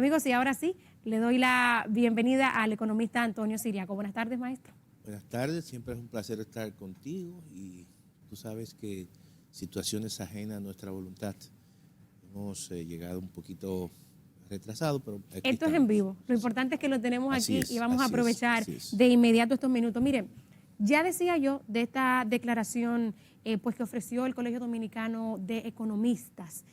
Amigos, y ahora sí, le doy la bienvenida al economista Antonio Siriaco. Buenas tardes, maestro. Buenas tardes, siempre es un placer estar contigo y tú sabes que situaciones ajenas a nuestra voluntad hemos llegado un poquito retrasado, pero aquí Esto es estamos. en vivo. Lo importante es que lo tenemos Así aquí es, y vamos a así es, aprovechar así es. de inmediato estos minutos. Miren, ya decía yo de esta declaración pues que ofreció el Colegio Dominicano de Economistas,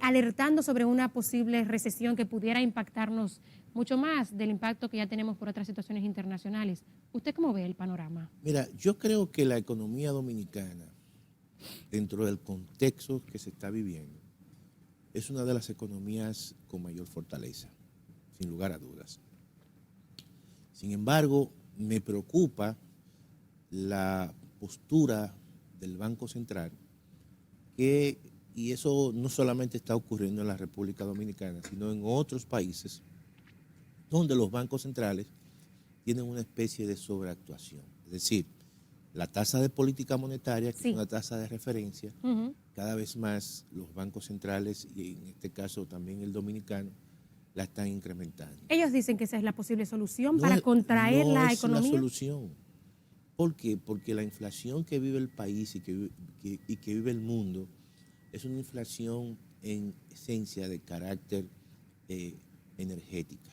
alertando sobre una posible recesión que pudiera impactarnos mucho más del impacto que ya tenemos por otras situaciones internacionales. ¿Usted cómo ve el panorama? Mira, yo creo que la economía dominicana, dentro del contexto que se está viviendo, es una de las economías con mayor fortaleza, sin lugar a dudas. Sin embargo, me preocupa la postura del Banco Central, y eso no solamente está ocurriendo en la República Dominicana, sino en otros países, donde los bancos centrales tienen una especie de sobreactuación. Es decir, la tasa de política monetaria, que Sí. es una tasa de referencia, cada vez más los bancos centrales, y en este caso también el dominicano, la están incrementando. Ellos dicen que esa es la posible solución No para es- contraer no la es la economía. solución. ¿Por qué? Porque la inflación que vive el país y que vive el mundo es una inflación en esencia de carácter energética.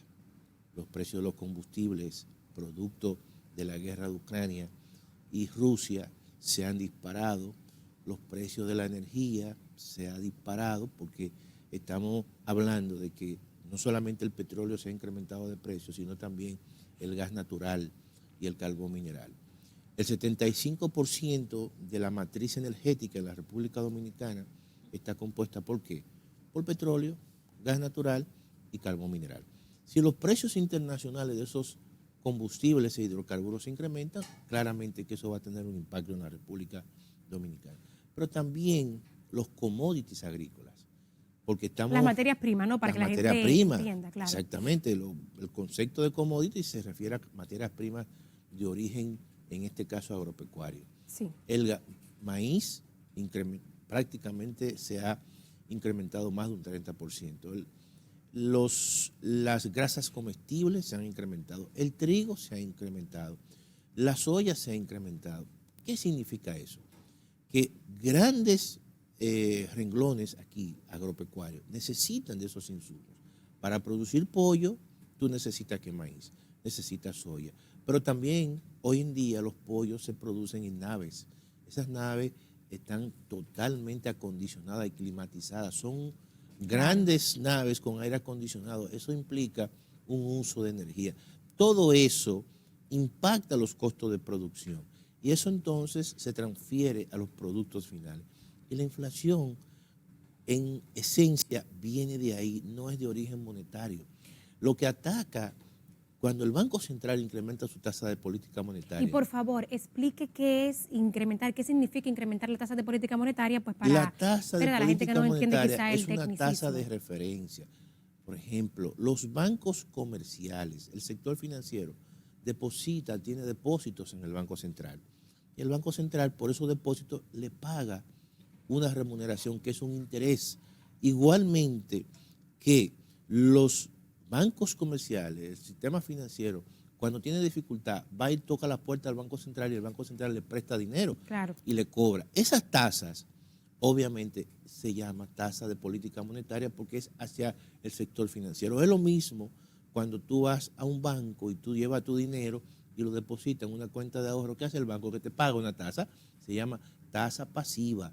Los precios de los combustibles, producto de la guerra de Ucrania y Rusia, se han disparado. Los precios de la energía se han disparado porque estamos hablando de que no solamente el petróleo se ha incrementado de precio, sino también el gas natural y el carbón mineral. El 75% de la matriz energética en la República Dominicana está compuesta ¿por qué? Por petróleo, gas natural y carbón mineral. Si los precios internacionales de esos combustibles e hidrocarburos se incrementan, claramente que eso va a tener un impacto en la República Dominicana. Pero también los commodities agrícolas, porque estamos... Las materias primas, ¿no? Para que la gente entienda, claro. Exactamente, el concepto de commodities se refiere a materias primas de origen, en este caso agropecuario. Sí. El maíz prácticamente se ha incrementado más de un 30%. Las grasas comestibles se han incrementado, el trigo se ha incrementado, la soya se ha incrementado. ¿Qué significa eso? Que grandes renglones aquí agropecuarios necesitan de esos insumos. Para producir pollo, tú necesitas que maíz, necesitas soya. Pero también hoy en día los pollos se producen en naves. Esas naves están totalmente acondicionadas y climatizadas. Son grandes naves con aire acondicionado. Eso implica un uso de energía. Todo eso impacta los costos de producción y eso entonces se transfiere a los productos finales. Y la inflación, en esencia, viene de ahí, no es de origen monetario. Lo que ataca cuando el Banco Central incrementa su tasa de política monetaria. Y por favor, explique qué es incrementar, qué significa incrementar la tasa de política monetaria, pues para la tasa de la gente que política no entiende monetaria quizá es el una tecnicismo. tasa de referencia. Por ejemplo, los bancos comerciales, el sector financiero, tiene depósitos en el Banco Central. Y el Banco Central, por esos depósitos, le paga una remuneración que es un interés. Igualmente que los bancos comerciales, el sistema financiero, cuando tiene dificultad, va y toca la puerta del Banco Central y el Banco Central le presta dinero y le cobra. Esas tasas, obviamente, se llama tasa de política monetaria porque es hacia el sector financiero. Es lo mismo cuando tú vas a un banco y tú llevas tu dinero y lo depositas en una cuenta de ahorro. ¿Qué hace el banco? Que te paga una tasa, se llama tasa pasiva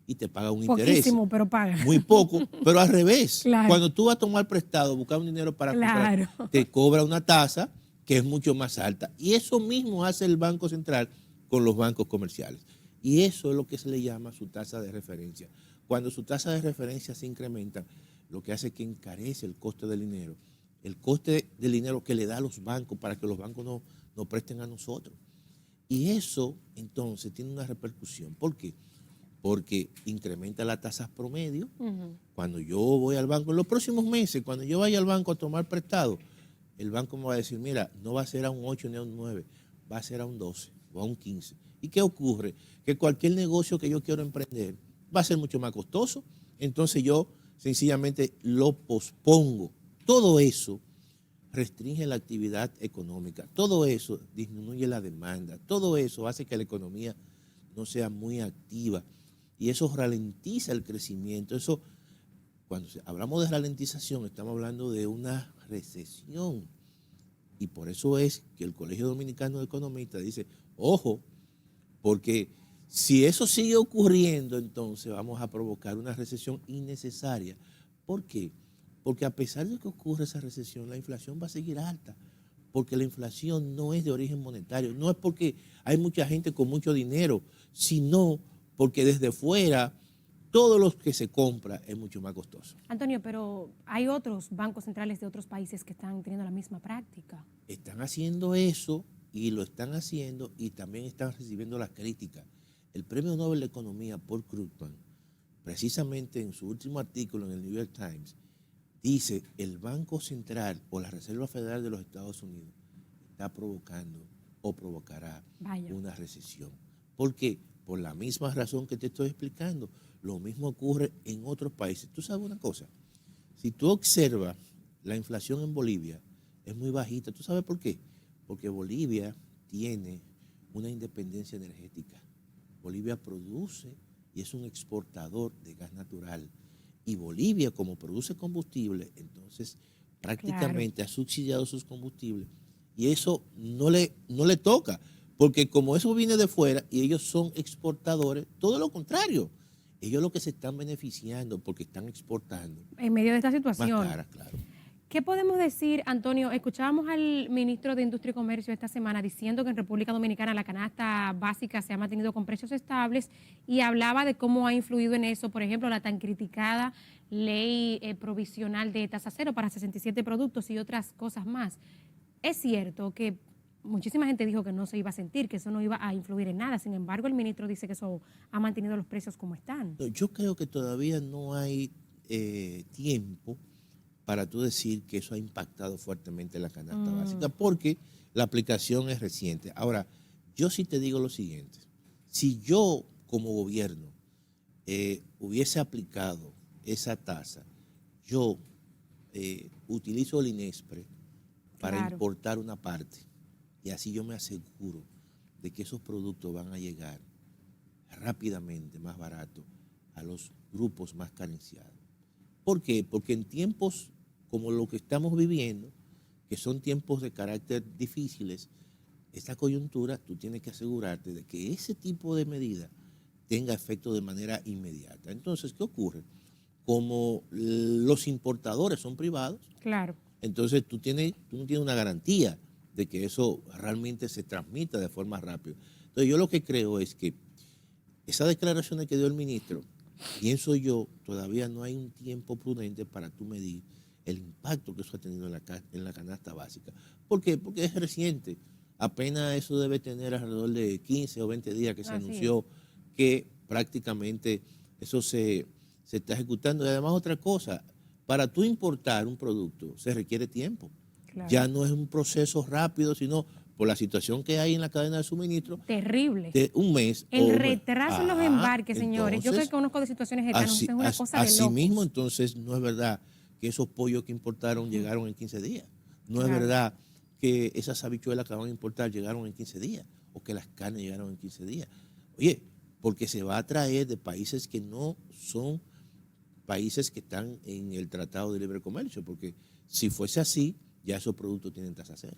y te paga un interés. Poquísimo, pero paga. Muy poco, pero al revés. Claro. Cuando tú vas a tomar prestado, buscar un dinero para comprar, te cobra una tasa que es mucho más alta. Y eso mismo hace el Banco Central con los bancos comerciales. Y eso es lo que se le llama su tasa de referencia. Cuando su tasa de referencia se incrementa, lo que hace es que encarece el coste del dinero. El coste del dinero que le da a los bancos para que los bancos no presten a nosotros. Y eso, entonces, tiene una repercusión. ¿Por qué? Porque incrementa las tasas promedio. Cuando yo voy al banco, en los próximos meses, cuando yo vaya al banco a tomar prestado, el banco me va a decir, mira, no va a ser a un 8 ni a un 9, va a ser a un 12 o a un 15. ¿Y qué ocurre? Que cualquier negocio que yo quiero emprender va a ser mucho más costoso. Entonces yo sencillamente lo pospongo todo eso restringe la actividad económica, todo eso disminuye la demanda, todo eso hace que la economía no sea muy activa y eso ralentiza el crecimiento. Eso, cuando hablamos de ralentización, estamos hablando de una recesión. Y por eso es que el Colegio Dominicano de Economistas dice, ojo, porque si eso sigue ocurriendo, entonces vamos a provocar una recesión innecesaria. ¿Por qué? Porque a pesar de que ocurra esa recesión, la inflación va a seguir alta, porque la inflación no es de origen monetario, no es porque hay mucha gente con mucho dinero, sino porque desde fuera todo lo que se compra es mucho más costoso. Antonio, pero hay otros bancos centrales de otros países que están teniendo la misma práctica. Están haciendo eso y lo están haciendo y también están recibiendo las críticas. El Premio Nobel de Economía, Paul Krugman, precisamente en su último artículo en el New York Times, dice el Banco Central o la Reserva Federal de los Estados Unidos está provocando o provocará una recesión. ¿Por qué? Por la misma razón que te estoy explicando. Lo mismo ocurre en otros países. Tú sabes una cosa, si tú observas la inflación en Bolivia es muy bajita. ¿Tú sabes por qué? Porque Bolivia tiene una independencia energética. Bolivia produce y es un exportador de gas natural. Y Bolivia, como produce combustible, entonces prácticamente ha subsidiado sus combustibles y eso no le toca, porque como eso viene de fuera y ellos son exportadores, todo lo contrario. Ellos lo que se están beneficiando porque están exportando. En medio de esta situación. Más caras, claro. ¿Qué podemos decir, Antonio? Escuchábamos al ministro de Industria y Comercio esta semana diciendo que en República Dominicana la canasta básica se ha mantenido con precios estables y hablaba de cómo ha influido en eso, por ejemplo, la tan criticada ley provisional de tasa cero para 67 productos y otras cosas más. Es cierto que muchísima gente dijo que no se iba a sentir, que eso no iba a influir en nada. Sin embargo, el ministro dice que eso ha mantenido los precios como están. Yo creo que todavía no hay tiempo para tú decir que eso ha impactado fuertemente la canasta básica, porque la aplicación es reciente. Ahora, yo sí te digo lo siguiente, si yo como gobierno hubiese aplicado esa tasa, yo utilizo el INESPRE para importar una parte y así yo me aseguro de que esos productos van a llegar rápidamente, más barato, a los grupos más carenciados. ¿Por qué? Porque en tiempos como lo que estamos viviendo, que son tiempos de carácter difíciles, esta coyuntura tú tienes que asegurarte de que ese tipo de medida tenga efecto de manera inmediata. Entonces, ¿qué ocurre? Como los importadores son privados, entonces tú no tienes una garantía de que eso realmente se transmita de forma rápida. Entonces, yo lo que creo es que esas declaraciones que dio el ministro, pienso yo, todavía no hay un tiempo prudente para tú medir el impacto que eso ha tenido en la canasta básica. ¿Por qué? Porque es reciente. Apenas eso debe tener alrededor de 15 o 20 días que se anunció que prácticamente eso se está ejecutando. Y además otra cosa, para tú importar un producto se requiere tiempo. Ya no es un proceso rápido, sino por la situación que hay en la cadena de suministro. Terrible. De un mes. El retraso en los embarques, señores. Yo que conozco de situaciones cercanas, es una cosa de locos. Así mismo, entonces, no es verdad que esos pollos que importaron llegaron en 15 días. No es verdad que esas habichuelas que van a importar llegaron en 15 días o que las carnes llegaron en 15 días. Oye, porque se va a traer de países que no son países que están en el Tratado de Libre Comercio, porque si fuese así, ya esos productos tienen tasa cero.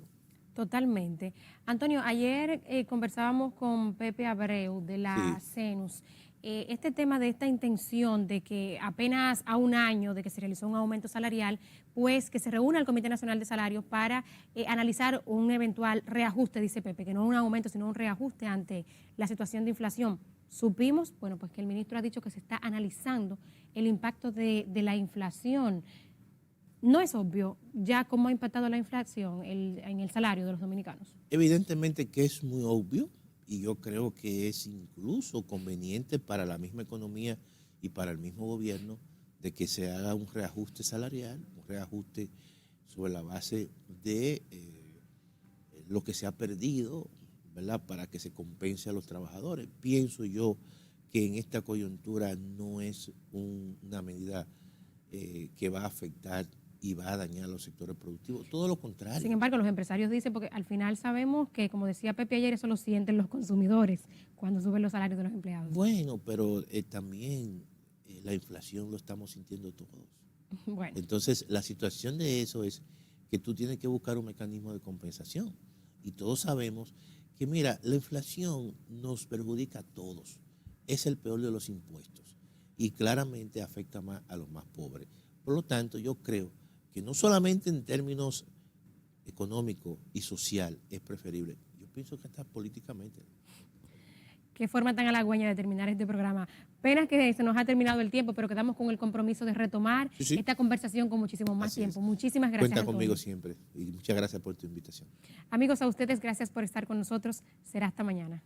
Totalmente. Antonio, ayer conversábamos con Pepe Abreu de la CENUS. Este tema de esta intención de que apenas a un año de que se realizó un aumento salarial, pues que se reúna el Comité Nacional de Salarios para analizar un eventual reajuste, dice Pepe, que no un aumento, sino un reajuste ante la situación de inflación. Supimos, bueno, pues que el ministro ha dicho que se está analizando el impacto de la inflación. No es obvio ya cómo ha impactado la inflación en el salario de los dominicanos. Evidentemente que es muy obvio y yo creo que es incluso conveniente para la misma economía y para el mismo gobierno de que se haga un reajuste salarial, un reajuste sobre la base de lo que se ha perdido, ¿verdad? Para que se compense a los trabajadores. Pienso yo que en esta coyuntura no es una medida que va a afectar y va a dañar a los sectores productivos. Todo lo contrario. Sin embargo, los empresarios dicen, porque al final sabemos que, como decía Pepe ayer, eso lo sienten los consumidores cuando suben los salarios de los empleados. Bueno, pero también la inflación lo estamos sintiendo todos. Bueno. Entonces, la situación de eso es que tú tienes que buscar un mecanismo de compensación. Y todos sabemos que, mira, la inflación nos perjudica a todos. Es el peor de los impuestos y claramente afecta más a los más pobres. Por lo tanto, yo creo que no solamente en términos económicos y social es preferible, yo pienso que hasta políticamente. Qué forma tan halagüeña de terminar este programa. Pena que se nos ha terminado el tiempo, pero quedamos con el compromiso de retomar esta conversación con muchísimo más tiempo. Muchísimas gracias. Cuenta conmigo siempre y muchas gracias por tu invitación. Amigos, a ustedes gracias por estar con nosotros. Será hasta mañana.